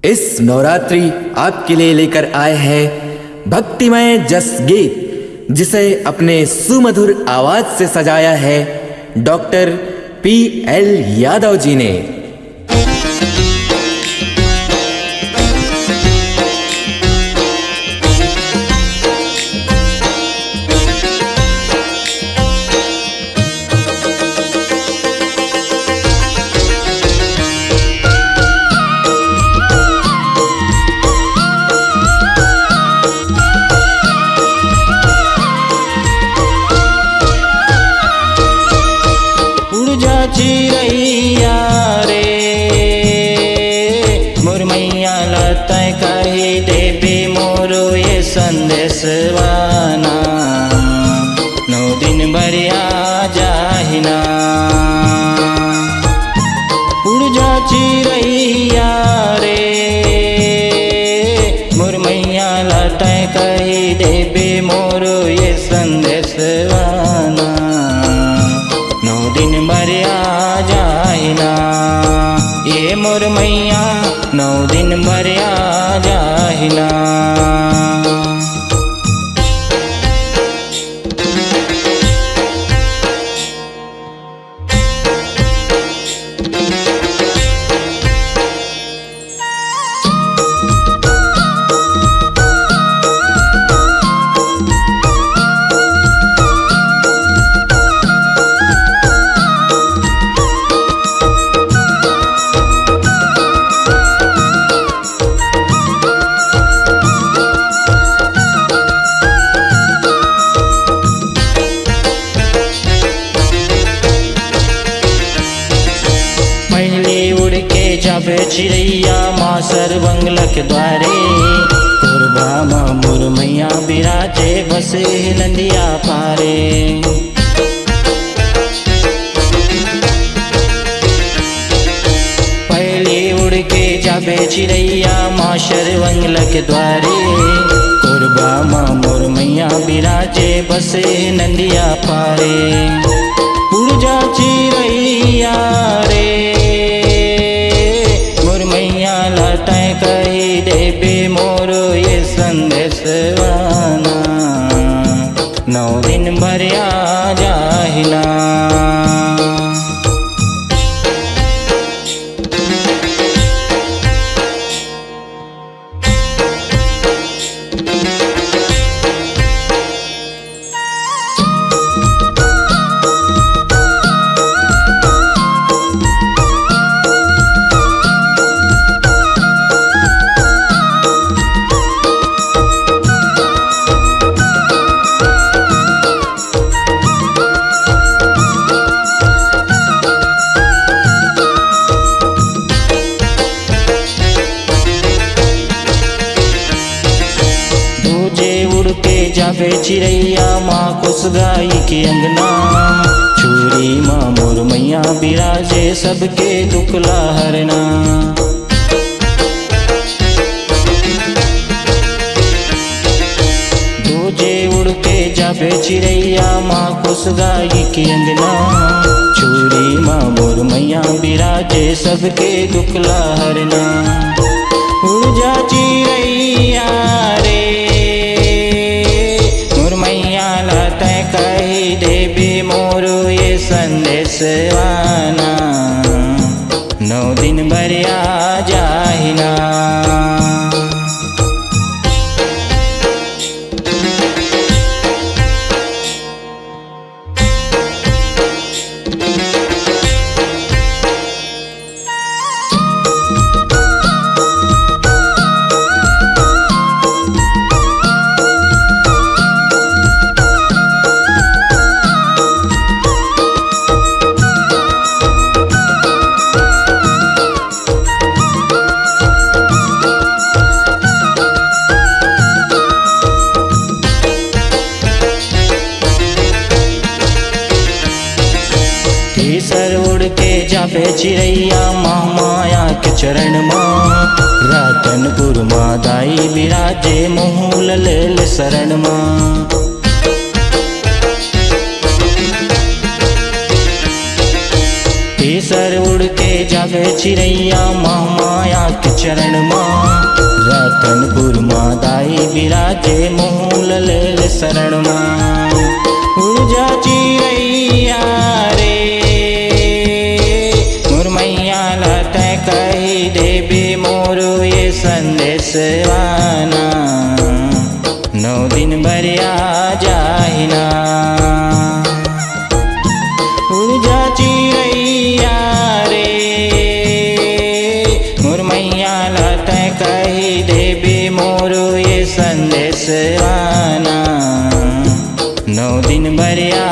इस नवरात्रि आपके लिए लेकर आए हैं भक्तिमय जस गीत, जिसे अपने सुमधुर आवाज से सजाया है डॉक्टर PL यादव जी ने। चिरैया रे मोर मैया लतै कही देवी मोरो ये संदेशवाना, 9 दिन बरिया जाहिना। उड़ जा चिरैया रे मोर मैया लतै कही देवी मोरो ये संदेशवाना, 9 दिन बरिया जाहिना। ये मोर मैया 9 दिन बरिया जाहिना। जाबे चिड़ैया माँ सरवंगल के द्वारे, कोरबा माँ मोर मैया बिराजे बसे नंदिया पारे। पहले उड़ के जाबे चिड़ैया माँ सरवंगल के द्वारे, कोरबा माँ मोर मैया बिराजे बसे नंदिया पारे। उड़ जा चिड़ैया रे लतै कही देवी मोरो ये संदेशवाना, 9 दिन बरिया जाहिना। जाबे चिड़ैया माँ खुश गाई के अंगना, छुरी माँ मोर मैया बिराजे सबके दुखला हरना। दूजे उड़ के जाबे चिड़ैया माँ खुश गाई के अंगना, छुरी माँ मोर मैया बिराजे सबके दुखला हरना। उड़ जा चिड़ैया रे कही देवी मोरो ये संदेशवाना, 9 दिन बरिया जाहिना। तीसर उड़ के जाबे चिड़ैया माँ माया के चरण माँ, रतनपुर माँ दाई बिराजे मोहूल लेल शरण माँ। तीसर उड़ के जाबे चिड़ैया माँ माया के चरण माँ, सोनपुर मादाई बिराजे मूल लेल शरण माँ उर्जा चिरैया रे मोर मैया लत कही देबे मोर ये संदेश वाना 9 दिन बरिया जाहिना उर्जा चिरैया रे मोर मैया लत कही देबे मोर ये संदेश आना 9 दिन बरिया